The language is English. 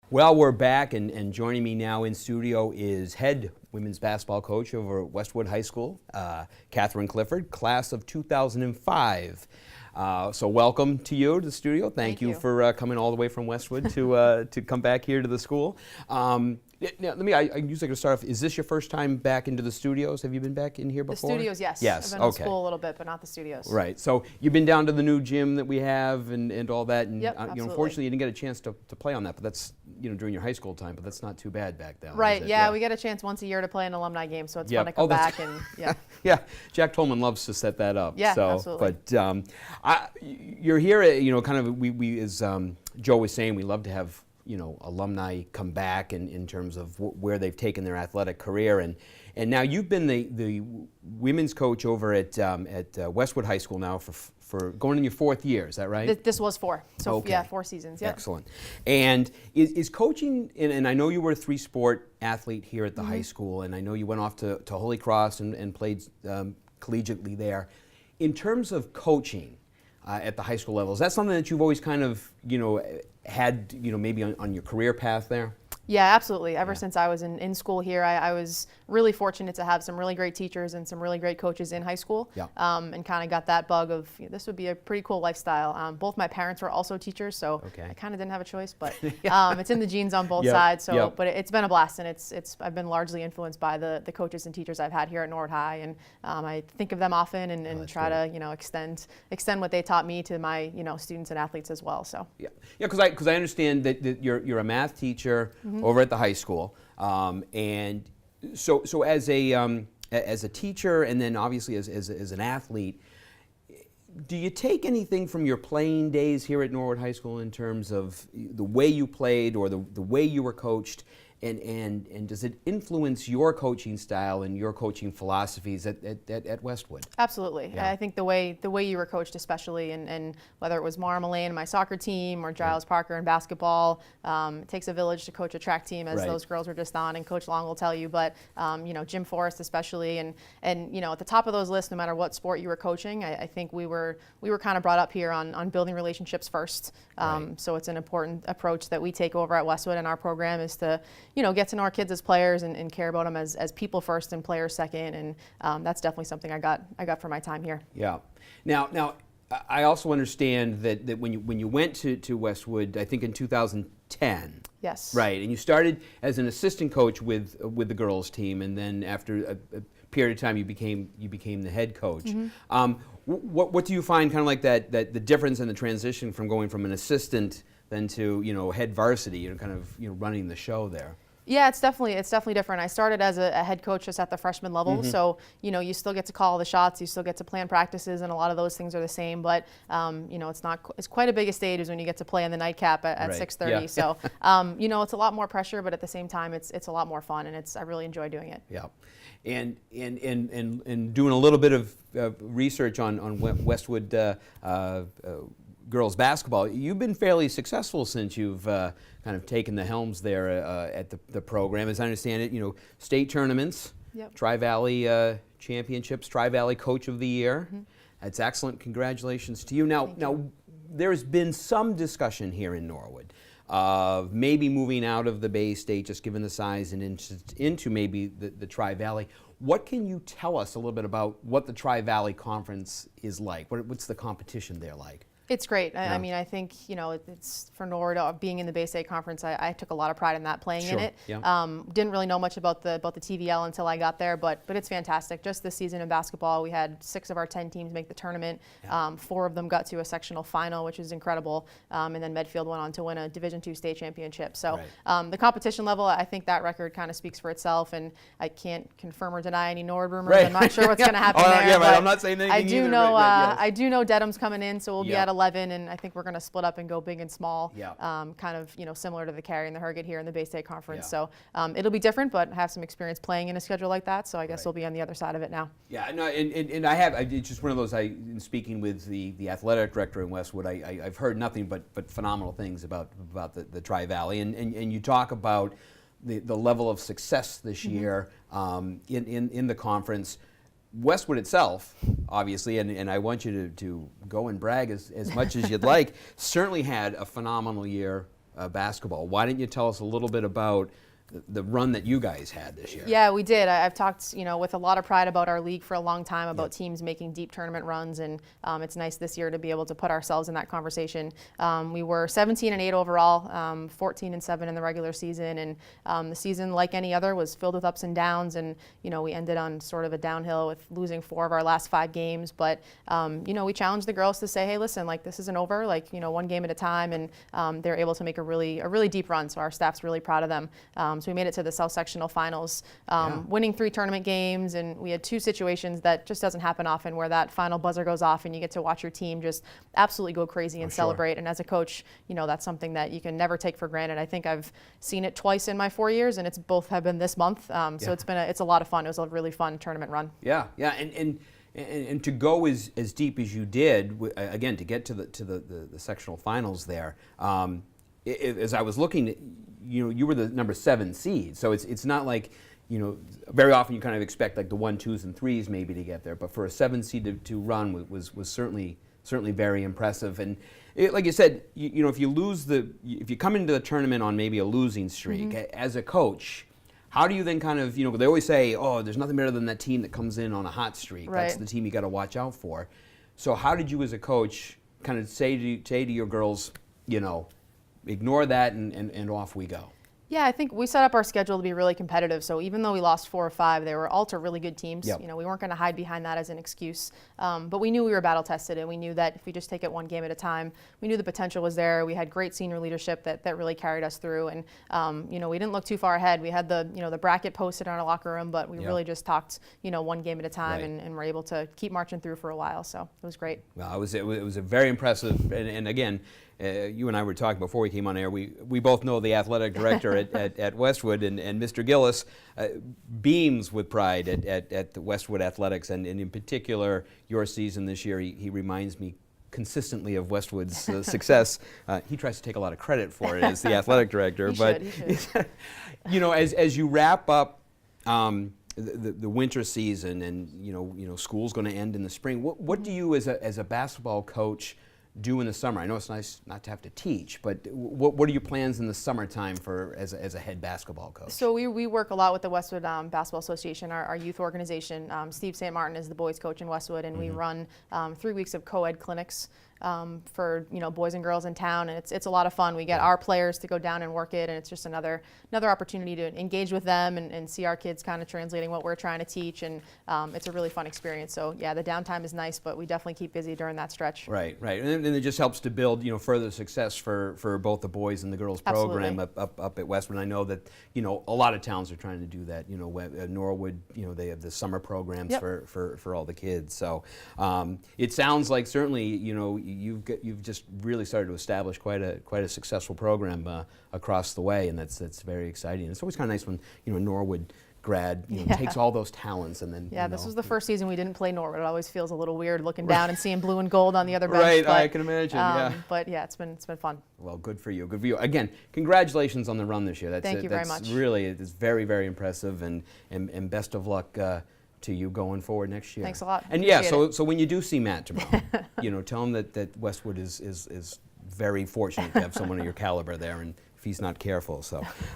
Well, we're back, and joining me now in studio is head women's basketball coach over at Westwood High School, Katherine Clifford, class of 2005. So welcome to you to the studio. Thank you for coming all the way from Westwood to come back here to the school. Now, I usually start off, is this your first time back into the studios? Have you been back in here before? The studios, yes. Yes, I've been in school a little bit, but not the studios. Right, so you've been down to the new gym that we have and all that, and unfortunately you didn't get a chance to play on that, but that's during your high school time, but that's not too bad back then. Right, yeah, we get a chance once a year to play an alumni game, so it's fun to come back and yeah, Jack Tolman loves to set that up. Yeah, so, absolutely. But you're here at, kind of, we as Joe was saying, we love to have alumni come back in terms of where they've taken their athletic career, and now you've been the women's coach over at Westwood High School now for going in your fourth year. Is that right? This was 4. So okay. Yeah, 4 seasons. Yeah. Excellent. And is coaching, and I know you were a 3-sport athlete here at the high school, and I know you went off to Holy Cross and played collegiately there. In terms of coaching at the high school level, is that something that you've always kind of had maybe on your career path there? Yeah, absolutely. Ever since I was in school here, I was really fortunate to have some really great teachers and some really great coaches in high school, and kind of got that bug of this would be a pretty cool lifestyle. Both my parents were also teachers, so I kind of didn't have a choice, but it's in the genes on both sides. So, but it's been a blast, and I've been largely influenced by the coaches and teachers I've had here at Norwood High, and I think of them often and try to extend what they taught me to my students and athletes as well. So because I understand that you're a math teacher over at the high school, and so as a teacher, and then obviously as an athlete, do you take anything from your playing days here at Norwood High School in terms of the way you played or the way you were coached, and does it influence your coaching style and your coaching philosophies at Westwood? Absolutely. Yeah. I think the way you were coached, especially, and whether it was Mara Mullane, my soccer team, or Giles Parker in basketball, it takes a village to coach a track team, as those girls were just on, and Coach Long will tell you. But Jim Forrest especially, and at the top of those lists, no matter what sport you were coaching, I think we were kind of brought up here on building relationships first. So it's an important approach that we take over at Westwood, and our program is to get to know our kids as players and care about them as people first and players second, and that's definitely something I got from my time here. Yeah. Now, I also understand that when you went to Westwood, I think in 2010. Yes. Right, and you started as an assistant coach with the girls team, and then after a period of time, you became the head coach. What do you find kind of like that the difference in the transition from going from an assistant then to head varsity, kind of running the show there? Yeah, it's definitely different. I started as a head coach just at the freshman level, so you still get to call the shots, you still get to plan practices, and a lot of those things are the same. But it's quite a big a stage as when you get to play in the nightcap at 6:30. Yeah. So it's a lot more pressure, but at the same time, it's a lot more fun, and I really enjoy doing it. Yeah, and doing a little bit of research on Westwood girls basketball, you've been fairly successful since you've kind of taken the helms there at the program. As I understand it, state tournaments, Tri-Valley championships, Tri-Valley Coach of the Year. That's excellent. Congratulations to you. Now, there's been some discussion here in Norwood of maybe moving out of the Bay State, just given the size, and into maybe the Tri-Valley. What can you tell us a little bit about what the Tri-Valley Conference is like? What's the competition there like? It's great. I mean, I think, it's for Norwood being in the Bay State Conference, I took a lot of pride in that, playing in it. Yeah. Didn't really know much about the TVL until I got there, but it's fantastic. Just this season in basketball, we had 6 of our 10 teams make the tournament. 4 of them got to a sectional final, which is incredible. And then Medfield went on to win a Division II state championship. So the competition level, I think that record kind of speaks for itself, and I can't confirm or deny any Norwood rumors. I'm not sure what's going to happen there. Yeah, I'm not saying anything I do either, know yes. I do know Dedham's coming in, so we'll be at 11, and I think we're going to split up and go big and small, kind of similar to the Carey and the Herget here in the Bay State Conference. So it'll be different, but have some experience playing in a schedule like that, so I guess we'll be on the other side of it now. Yeah, no, and it's just one of those, in speaking with the athletic director in Westwood, I've heard nothing but phenomenal things about the Tri-Valley, and you talk about the level of success this year in the conference. Westwood itself, obviously, and I want you to go and brag as much as you'd like, certainly had a phenomenal year basketball. Why didn't you tell us a little bit about the run that you guys had this year? Yeah, we did. I've talked, with a lot of pride about our league for a long time, about teams making deep tournament runs, and it's nice this year to be able to put ourselves in that conversation. We were 17-8 overall, 14-7 in the regular season, and the season, like any other, was filled with ups and downs, and we ended on sort of a downhill with losing 4 of our last 5 games. But we challenged the girls to say, hey, listen, like, this isn't over, like, one game at a time, and they're able to make a really deep run. So our staff's really proud of them. So we made it to the South Sectional Finals, winning 3 tournament games, and we had 2 situations that just doesn't happen often, where that final buzzer goes off and you get to watch your team just absolutely go crazy and celebrate. And as a coach, that's something that you can never take for granted. I think I've seen it twice in my 4 years, and it's both have been this month. So it's a lot of fun. It was a really fun tournament run. Yeah, and to go as deep as you did, again, to get to the sectional finals there. As I was looking, you were the number 7 seed, so it's not like, very often you kind of expect like the 1, 2s, and 3s maybe to get there, but for a 7 seed to run was certainly very impressive. And like you said, if you come into the tournament on maybe a losing streak, as a coach, how do you then kind of, they always say, oh, there's nothing better than that team that comes in on a hot streak. Right. That's the team you got to watch out for. So how did you as a coach kind of say to your girls, ignore that and off we go? Yeah, I think we set up our schedule to be really competitive. So even though we lost 4 or 5, they were all to really good teams. Yep. We weren't going to hide behind that as an excuse. But we knew we were battle tested, and we knew that if we just take it one game at a time, we knew the potential was there. We had great senior leadership that really carried us through. And we didn't look too far ahead. We had the bracket posted in our locker room, but we really just talked one game at a time, and were able to keep marching through for a while. So it was great. Well, it was a very impressive, and again, you and I were talking before we came on air. We both know the athletic director at Westwood, and Mr. Gillis beams with pride at the Westwood Athletics, and in particular your season this year. He reminds me consistently of Westwood's success. He tries to take a lot of credit for it as the athletic director, he but should. as you wrap up the winter season, and school's going to end in the spring, what do you as a basketball coach do in the summer? I know it's nice not to have to teach, but what are your plans in the summertime as a head basketball coach? So we work a lot with the Westwood Basketball Association, our youth organization. Steve St. Martin is the boys coach in Westwood, and we run 3 weeks of co-ed clinics for boys and girls in town, and it's a lot of fun. We get our players to go down and work it, and it's just another opportunity to engage with them and see our kids kind of translating what we're trying to teach, and it's a really fun experience. So yeah, the downtime is nice, but we definitely keep busy during that stretch. Right, and it just helps to build further success for both the boys and the girls program up at Westwood. I know that a lot of towns are trying to do that. Norwood, they have the summer programs for all the kids. So it sounds like certainly you've just really started to establish quite a successful program across the way, and that's very exciting. It's always kind of nice when Norwood grad takes all those talents and then this was the first season we didn't play Norwood. It always feels a little weird looking down and seeing blue and gold on the other bench. Right, but, I can imagine. But yeah, it's been fun. Well, good for you. Good for you. Again, congratulations on the run this year. Thank you very much. Really, it's very, very impressive, and best of luck to you going forward next year. Thanks a lot. And so when you do see Matt tomorrow, tell him that Westwood is very fortunate to have someone of your caliber there, and if he's not careful. So.